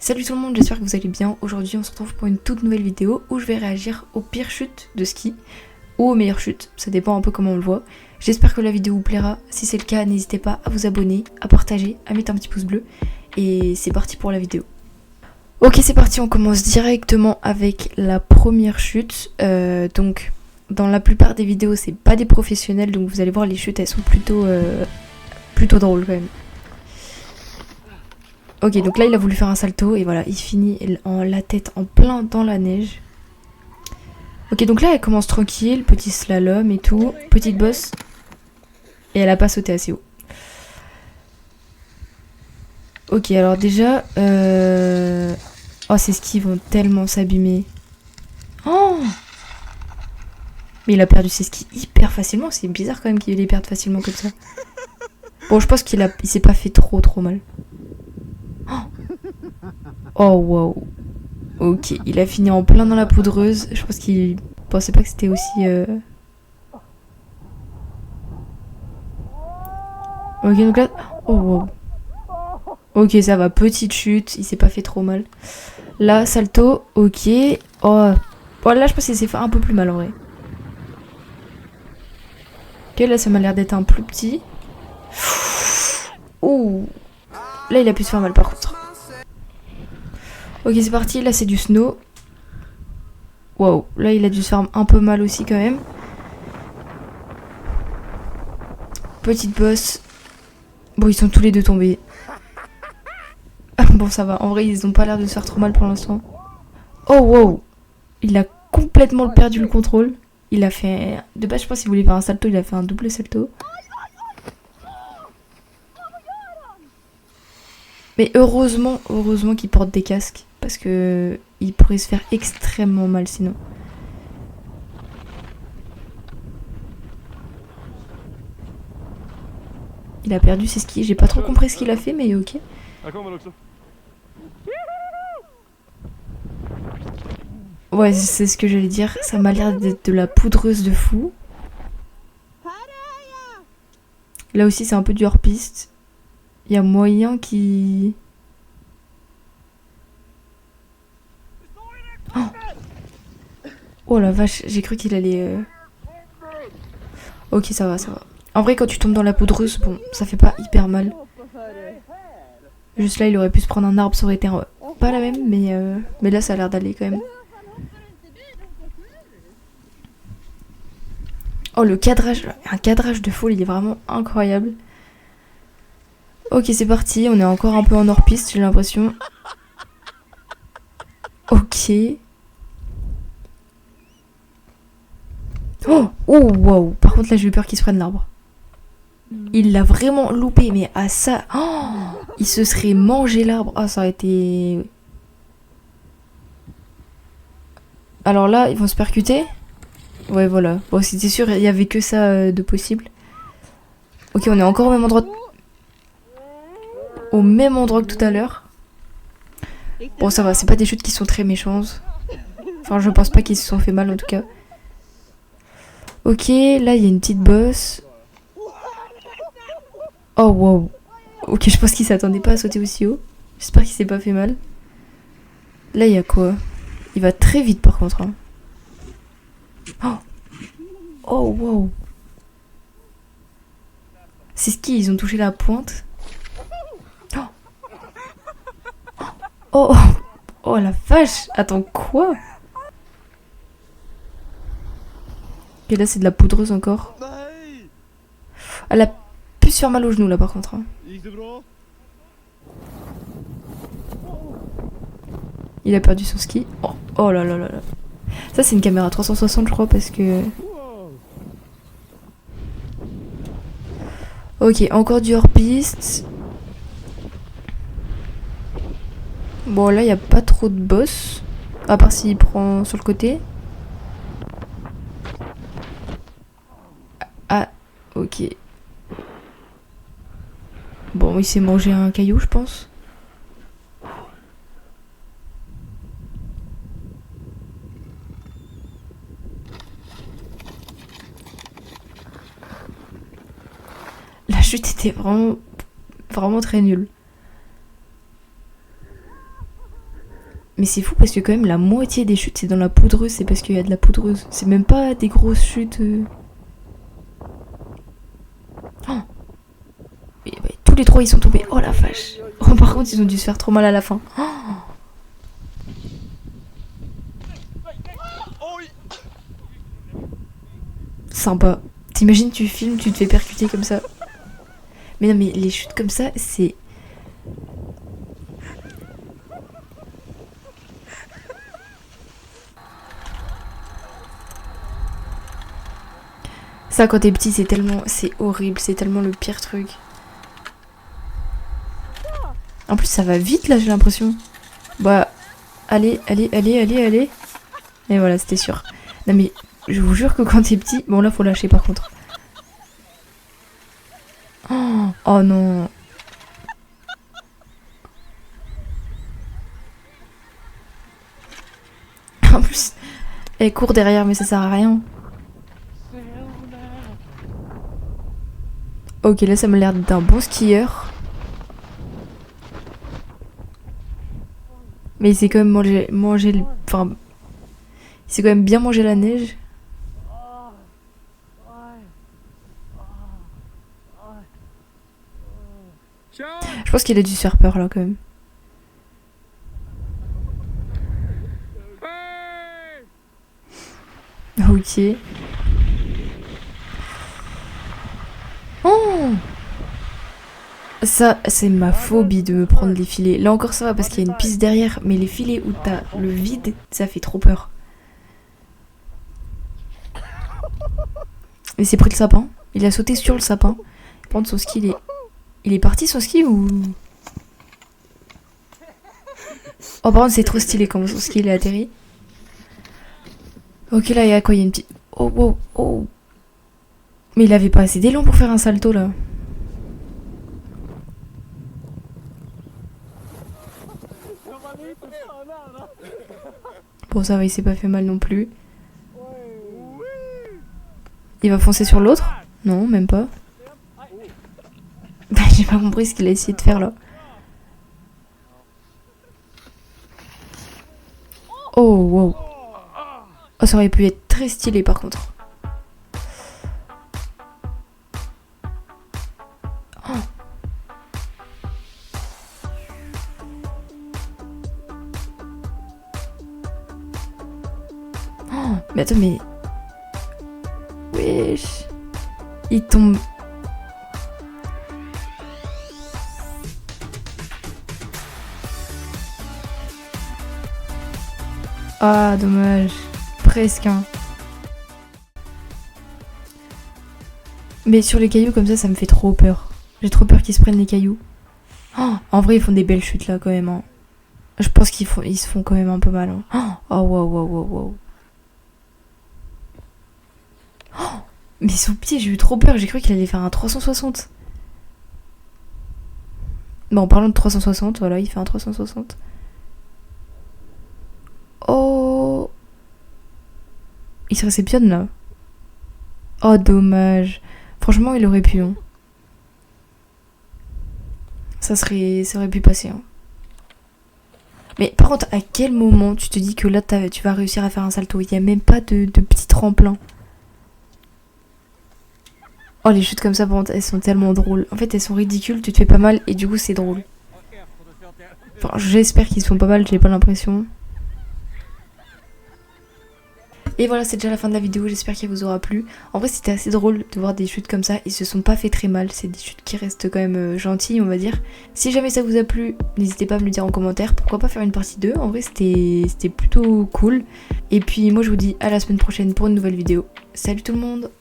Salut tout le monde, j'espère que vous allez bien. Aujourd'hui on se retrouve pour une toute nouvelle vidéo où je vais réagir aux pires chutes de ski ou aux meilleures chutes, ça dépend un peu comment on le voit. J'espère que la vidéo vous plaira, si c'est le cas n'hésitez pas à vous abonner, à partager, à mettre un petit pouce bleu et c'est parti pour la vidéo. Ok, c'est parti, on commence directement avec la première chute. Donc dans la plupart des vidéos c'est pas des professionnels, donc vous allez voir les chutes elles sont plutôt drôles quand même. Ok, donc là il a voulu faire un salto et voilà, il finit en la tête en plein dans la neige. Ok, donc là elle commence tranquille, petit slalom et tout, petite bosse. Et elle a pas sauté assez haut. Ok, alors déjà... Oh, ces skis vont tellement s'abîmer. Oh! Mais il a perdu ses skis hyper facilement, c'est bizarre quand même qu'il les perde facilement comme ça. Bon, je pense qu'il s'est pas fait trop mal. Oh, wow. Ok, il a fini en plein dans la poudreuse. Je pense qu'il pensait pas que c'était aussi... Ok, donc là... Oh, wow. Ok, ça va, petite chute, il s'est pas fait trop mal. Là, salto, ok. Oh, oh là, je pense qu'il s'est fait un peu plus mal en vrai. Ok, là, ça m'a l'air d'être un plus petit. Ouh. Là, il a pu se faire mal par contre. Ok, c'est parti, là, c'est du snow. Wow, là, il a dû se faire un peu mal aussi quand même. Petite bosse. Bon, ils sont tous les deux tombés. Bon, ça va. En vrai, ils ont pas l'air de se faire trop mal pour l'instant. Oh, wow. Il a complètement perdu le contrôle. Il a fait... De base, je pense qu'il voulait faire un salto. Il a fait un double salto. Mais heureusement qu'il porte des casques. Parce que il pourrait se faire extrêmement mal sinon. Il a perdu ses skis. J'ai pas trop compris ce qu'il a fait, mais ok. Ouais, c'est ce que j'allais dire. Ça m'a l'air d'être de la poudreuse de fou. Là aussi, c'est un peu du hors-piste. Il y a moyen qui... Oh, oh la vache, j'ai cru qu'il allait... Ok, ça va. En vrai, quand tu tombes dans la poudreuse, bon, ça fait pas hyper mal. Juste là, il aurait pu se prendre un arbre, ça aurait été pas la même, mais là, ça a l'air d'aller quand même. Oh, le cadrage, un cadrage de foule, il est vraiment incroyable. Ok, c'est parti, on est encore un peu en hors-piste, j'ai l'impression. Ok. Oh, oh, wow. Par contre, là, j'ai eu peur qu'il se prenne l'arbre. Il l'a vraiment loupé, mais à ça... Oh, il se serait mangé l'arbre. Ah, ça aurait été... Alors là, ils vont se percuter. Ouais, voilà. Bon, c'était sûr, il y avait que ça de possible. Ok, on est encore au même endroit. Au même endroit que tout à l'heure. Bon, ça va, c'est pas des chutes qui sont très méchantes. Enfin, je pense pas qu'ils se sont fait mal en tout cas. Ok, là, il y a une petite bosse. Oh, wow. Ok, je pense qu'il s'attendait pas à sauter aussi haut. J'espère qu'il s'est pas fait mal. Là, il y a quoi? Il va très vite par contre. Hein. Oh. Oh, wow. Ces skis, ils ont touché la pointe. Oh. Oh, oh la vache. Attends, quoi? Ok, là, c'est de la poudreuse encore. Elle a pu se faire mal au genou là par contre. Hein. Il a perdu son ski. Oh, oh là là là là. Ça, c'est une caméra 360, je crois, parce que... Ok, encore du hors-piste. Bon, là, il n'y a pas trop de boss. À part s'il prend sur le côté. Ah, ok. Bon, il s'est mangé un caillou, je pense. La chute était vraiment très nulle. Mais c'est fou parce que quand même la moitié des chutes c'est dans la poudreuse, c'est parce qu'il y a de la poudreuse. C'est même pas des grosses chutes. Oh. Et bah, tous les trois ils sont tombés. Oh la vache. Oh, par contre ils ont dû se faire trop mal à la fin. Oh. Sympa. T'imagines tu filmes, tu te fais percuter comme ça. Mais non mais les chutes comme ça c'est... Ça quand t'es petit c'est tellement... c'est horrible, c'est tellement le pire truc. En plus ça va vite là j'ai l'impression. Bah allez. Et voilà c'était sûr. Non mais je vous jure que quand t'es petit... Bon là faut lâcher par contre. Oh non. En plus elle court derrière mais ça sert à rien. Ok là ça m'a l'air d'un bon skieur. Mais il s'est quand même mangé enfin... il s'est quand même bien mangé la neige. Je pense qu'il a dû se faire peur là quand même. Ok. Oh! Ça, c'est ma phobie de me prendre les filets. Là encore ça va parce qu'il y a une piste derrière, mais les filets où t'as le vide, ça fait trop peur. Et c'est pris le sapin. Il a sauté sur le sapin. Par contre son ski il est parti son ski ou... Oh par contre c'est trop stylé comment son ski il est atterri. Ok là il y a quoi? Il y a une petite... Oh. Mais il avait pas assez d'élan pour faire un salto là. Bon ça va il s'est pas fait mal non plus. Il va foncer sur l'autre? Non même pas. J'ai pas compris ce qu'il a essayé de faire là. Oh wow. Oh ça aurait pu être très stylé par contre. Oh. Oh, mais attends mais... Wesh. Il tombe... Ah dommage. Presque hein. Mais sur les cailloux comme ça me fait trop peur. J'ai trop peur qu'ils se prennent les cailloux. Oh, en vrai ils font des belles chutes là quand même hein. Je pense qu'ils se font quand même un peu mal hein. Oh wow. Oh, mais son pied j'ai eu trop peur. J'ai cru qu'il allait faire un 360. Bon en parlant de 360, voilà il fait un 360. Oh, il se réceptionne là. Oh dommage. Franchement il aurait pu hein. Ça aurait pu passer hein. Mais par contre à quel moment tu te dis que là tu vas réussir à faire un salto? Il n'y a même pas de petit tremplin. Oh les chutes comme ça par contre elles sont tellement drôles. En fait elles sont ridicules, tu te fais pas mal et du coup c'est drôle. Enfin j'espère qu'ils se font pas mal, j'ai pas l'impression. Et voilà, c'est déjà la fin de la vidéo, j'espère qu'elle vous aura plu. En vrai, c'était assez drôle de voir des chutes comme ça, ils se sont pas fait très mal, c'est des chutes qui restent quand même gentilles, on va dire. Si jamais ça vous a plu, n'hésitez pas à me le dire en commentaire, pourquoi pas faire une partie 2, en vrai c'était plutôt cool. Et puis moi je vous dis à la semaine prochaine pour une nouvelle vidéo. Salut tout le monde!